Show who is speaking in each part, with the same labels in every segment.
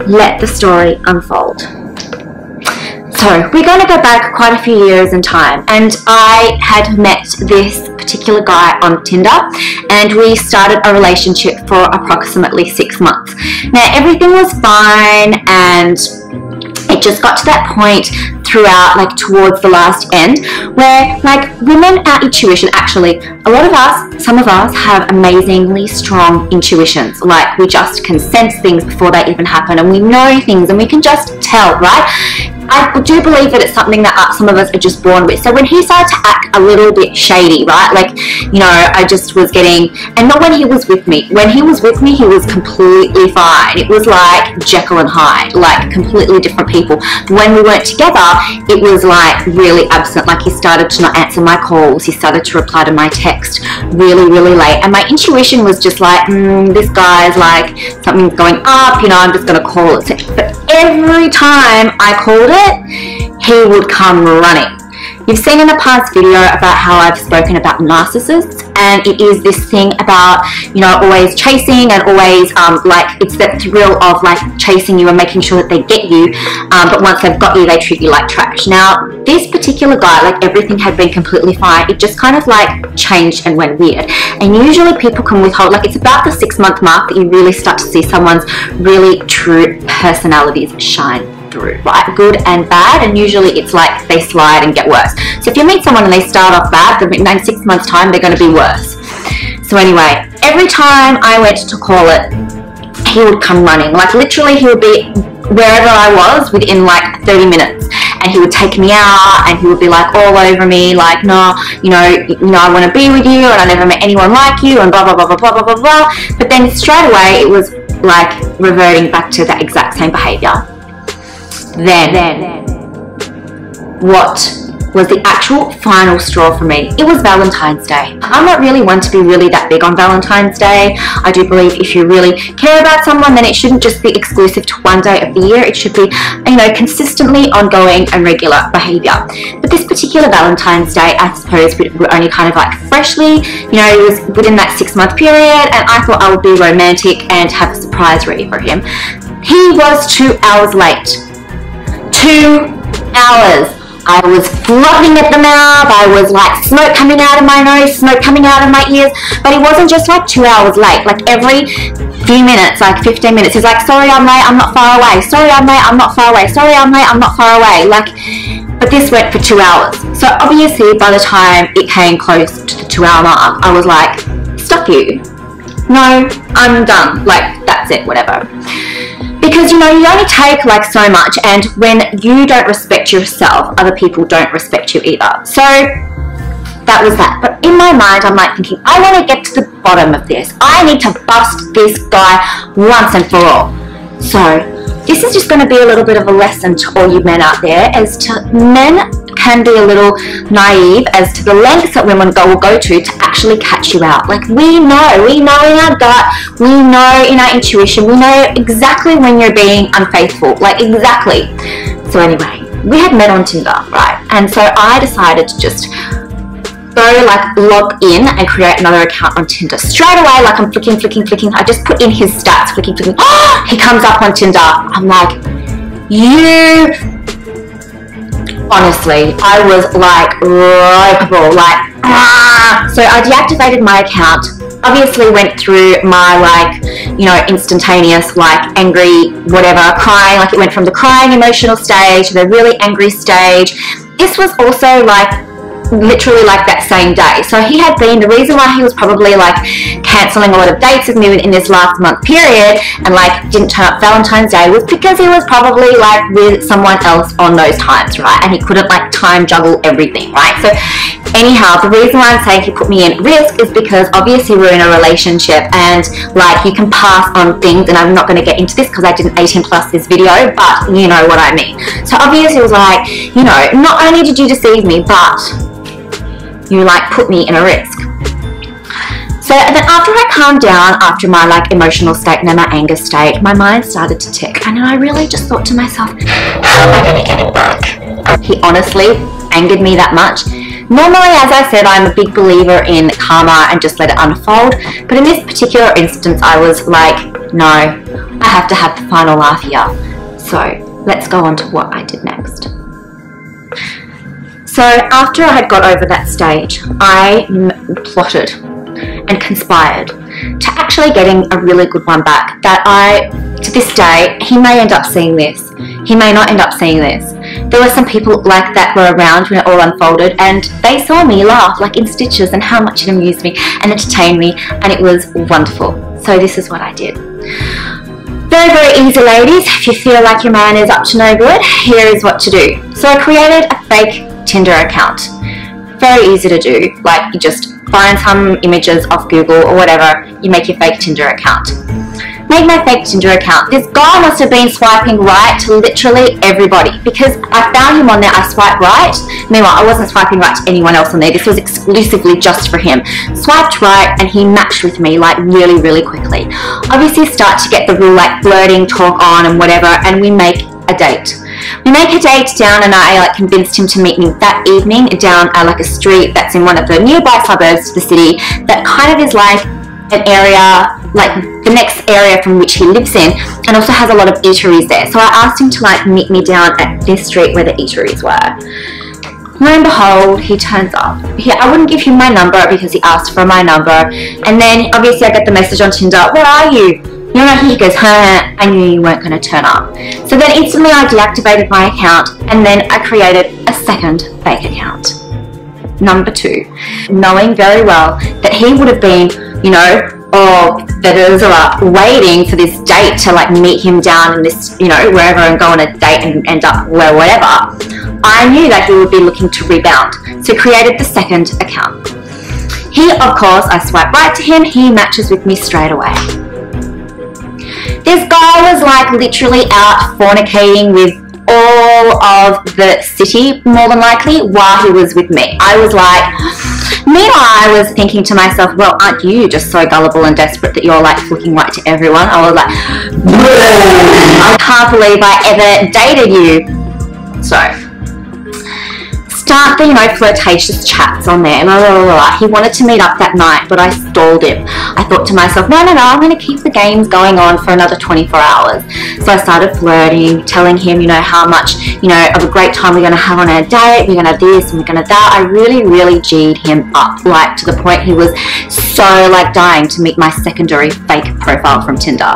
Speaker 1: let the story unfold. So we're going to go back quite a few years in time, and I had met this particular guy on Tinder, and we started a relationship for approximately 6 months. Now everything was fine, and it just got to that point throughout, like towards the last end, where like women, our intuition, actually a lot of us, some of us have amazingly strong intuitions. Like we just can sense things before they even happen, and we know things, and we can just tell, right? I do believe that it's something that some of us are just born with. So when he started to act a little bit shady, right, like, you know, I just was getting, and not when he was with me. When he was with me, he was completely fine. It was like Jekyll and Hyde, like completely different people. When we weren't together, it was like really absent. Like he started to not answer my calls. He started to reply to my text really, really late. And my intuition was just like, this guy's like, something's going up, you know, I'm just going to call it. But every time I called it, he would come running. You've seen in a past video about how I've spoken about narcissists, and it is this thing about, you know, always chasing and always like it's that thrill of like chasing you and making sure that they get you, but once they've got you, they treat you like trash. Now this particular guy, like everything had been completely fine, it just kind of like changed and went weird. And usually people can withhold, like it's about the 6 month mark that you really start to see someone's really true personalities shine through, right? Good and bad, and usually it's like they slide and get worse. So if you meet someone and they start off bad, in 6 months time they're going to be worse. So anyway, every time I went to call it, he would come running. Like literally he would be wherever I was within like 30 minutes, and he would take me out, and he would be like all over me, like, no, you know, I want to be with you, and I never met anyone like you, and blah blah blah blah blah blah blah blah. But then straight away it was like reverting back to that exact same behavior. Then what was the actual final straw for me? It was Valentine's Day. I'm not really one to be really that big on Valentine's Day. I do believe if you really care about someone, then it shouldn't just be exclusive to one day of the year. It should be, you know, consistently ongoing and regular behavior. But this particular Valentine's Day, I suppose we were only kind of like freshly, you know, it was within that 6 month period, and I thought I would be romantic and have a surprise ready for him. He was 2 hours late. 2 hours. I was frothing at the mouth. I was like smoke coming out of my nose, smoke coming out of my ears. But he wasn't just like 2 hours late. Like every few minutes, like 15 minutes, he's like, sorry, I'm late, I'm not far away. Sorry, I'm late, I'm not far away. Sorry, I'm late, I'm not far away. Like, but this went for 2 hours. So obviously by the time it came close to the 2 hour mark, I was like, stop you. No, I'm done. Like, that's it, whatever. Because, you know, you only take like so much, and when you don't respect yourself, other people don't respect you either. So that was that. But in my mind, I'm like thinking, I want to get to the bottom of this. I need to bust this guy once and for all. So this is just going to be a little bit of a lesson to all you men out there, as to men can be a little naive as to the lengths that women will go to actually catch you out. Like we know in our gut, we know in our intuition, we know exactly when you're being unfaithful, like exactly. So anyway, we had met on Tinder, right? And so I decided to just go like log in and create another account on Tinder straight away. Like I'm flicking. I just put in his stats, flicking. Oh, he comes up on Tinder. I'm like, you. Honestly, I was like ropeable, like ah. So I deactivated my account. Obviously went through my like, you know, instantaneous like angry whatever, crying. Like it went from the crying emotional stage to the really angry stage. This was also like literally like that same day. So he had been, the reason why he was probably like cancelling a lot of dates with me in this last month period and like didn't turn up Valentine's Day was because he was probably like with someone else on those times, right? And he couldn't like time juggle everything, right? So anyhow, the reason why I'm saying he put me in risk is because obviously we're in a relationship, and like you can pass on things, and I'm not going to get into this because I didn't 18 plus this video, but you know what I mean. So obviously it was like, you know, not only did you deceive me, but you like put me in a risk. So then after I calmed down, after my like emotional state and then my anger state, my mind started to tick, and then I really just thought to myself, how am I going to get it back? He honestly angered me that much. Normally, as I said, I'm a big believer in karma and just let it unfold, but in this particular instance, I was like, no, I have to have the final laugh here. So let's go on to what I did next. So after I had got over that stage, I plotted and conspired to actually getting a really good one back that to this day, he may end up seeing this. He may not end up seeing this. There were some people like that were around when it all unfolded, and they saw me laugh like in stitches and how much it amused me and entertained me, and it was wonderful. So this is what I did. Very, very easy, ladies. If you feel like your man is up to no good, here is what to do. So I created a fake Tinder account. Very easy to do. Like, you just find some images off Google or whatever, you make your fake Tinder account. Made my fake Tinder account. This guy must have been swiping right to literally everybody, because I found him on there, I swiped right. Meanwhile, I wasn't swiping right to anyone else on there. This was exclusively just for him. Swiped right and he matched with me like really, really quickly. Obviously start to get the real like flirting talk on and whatever, and we make a date. We make a date down, and I convinced him to meet me that evening down like a street that's in one of the nearby suburbs to the city that kind of is like an area, like the next area from which he lives in, and also has a lot of eateries there. So I asked him to like meet me down at this street where the eateries were. Lo and behold, he turns up. I wouldn't give him my number because he asked for my number, and then obviously I get the message on Tinder, where are you? You know, he goes, huh, I knew you weren't going to turn up. So then instantly I deactivated my account, and then I created a second fake account. Number 2, knowing very well that he would have been, you know, all feathers are up, waiting for this date to like meet him down in this, you know, wherever, and go on a date and end up where whatever. I knew that he would be looking to rebound, so created the second account. He, of course, I swipe right to him, he matches with me straight away. This guy was like literally out fornicating with all of the city, more than likely, while he was with me. I was like, meanwhile, I was thinking to myself, well, aren't you just so gullible and desperate that you're like flicking right to everyone? I was like, I can't believe I ever dated you. So start the, you know, flirtatious chats on there, blah, blah, blah, blah. He wanted to meet up that night, but I stalled him. I thought to myself, no, I'm going to keep the games going on for another 24 hours. So I started flirting, telling him, you know, how much, you know, of a great time we're going to have on our date, we're going to have this and we're going to that. I really, really G'd him up, like to the point he was so like dying to meet my secondary fake profile from Tinder.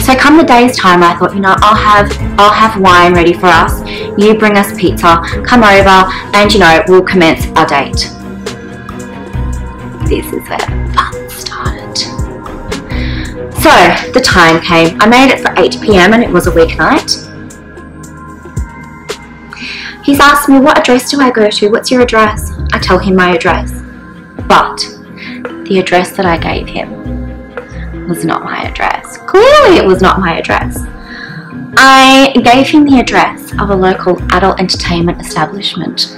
Speaker 1: So come the day's time, I thought, you know, I'll have wine ready for us. You bring us pizza, come over, and you know, we'll commence our date. This is where the fun started. So the time came. I made it for 8 PM and it was a weeknight. He's asked me, what address do I go to? What's your address? I tell him my address. But the address that I gave him was not my address. Clearly it was not my address. I gave him the address of a local adult entertainment establishment.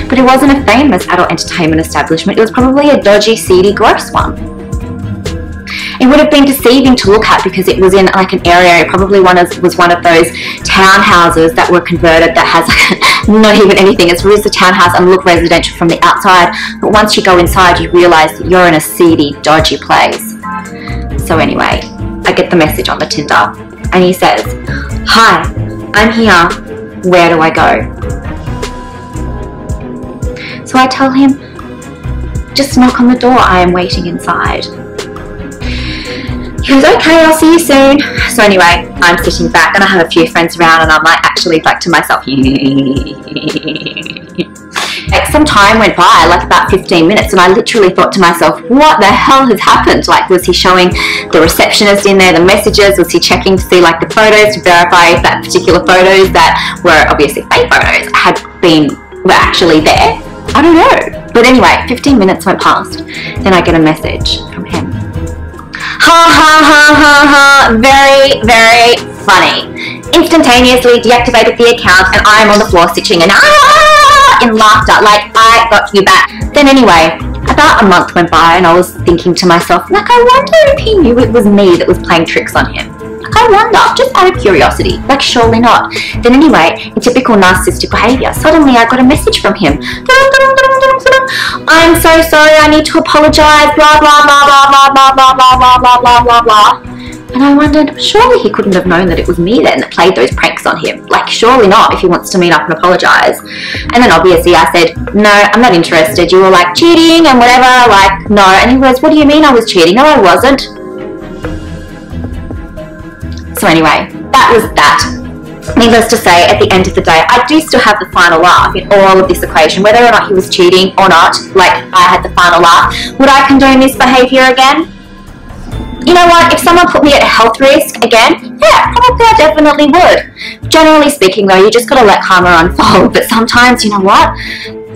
Speaker 1: But it wasn't a famous adult entertainment establishment. It was probably a dodgy, seedy, gross one. It would have been deceiving to look at because it was in like an area, it probably was one of those townhouses that were converted that has not even anything. It's just a townhouse and look residential from the outside, but once you go inside you realise that you're in a seedy, dodgy place. So anyway, I get the message on the Tinder and he says, hi, I'm here, where do I go? So I tell him, just knock on the door, I am waiting inside. He goes, okay, I'll see you soon. So anyway, I'm sitting back and I have a few friends around and I'm like actually like to myself, like some time went by, like about 15 minutes, and I literally thought to myself, what the hell has happened? Like, was he showing the receptionist in there the messages? Was he checking to see like the photos to verify if that particular photos that were obviously fake photos were actually there? I don't know. But anyway, 15 minutes went past. Then I get a message from him. Ha ha ha ha ha. Very, very funny. Instantaneously deactivated the account and I'm on the floor stitching and in laughter, like I got you back. Then anyway, about a month went by and I was thinking to myself, like, I wonder if he knew it was me that was playing tricks on him. I wonder, just out of curiosity. Like, surely not. Then anyway, in typical narcissistic behaviour, suddenly I got a message from him. I'm so sorry, I need to apologise, blah, blah, blah, blah, blah, blah, blah, blah, blah, blah, blah, blah, blah. And I wondered, surely he couldn't have known that it was me then that played those pranks on him. Like, surely not, if he wants to meet up and apologise. And then obviously I said, no, I'm not interested. You were like cheating and whatever, like, no. And he goes, what do you mean I was cheating? No, I wasn't. So anyway, that was that. Needless to say, at the end of the day, I do still have the final laugh in all of this equation. Whether or not he was cheating or not, like, I had the final laugh. Would I condone this behaviour again? You know what, if someone put me at a health risk again, yeah, probably I definitely would. Generally speaking though, you just gotta let karma unfold, but sometimes, you know what,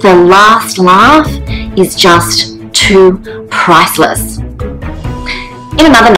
Speaker 1: the last laugh is just too priceless. In another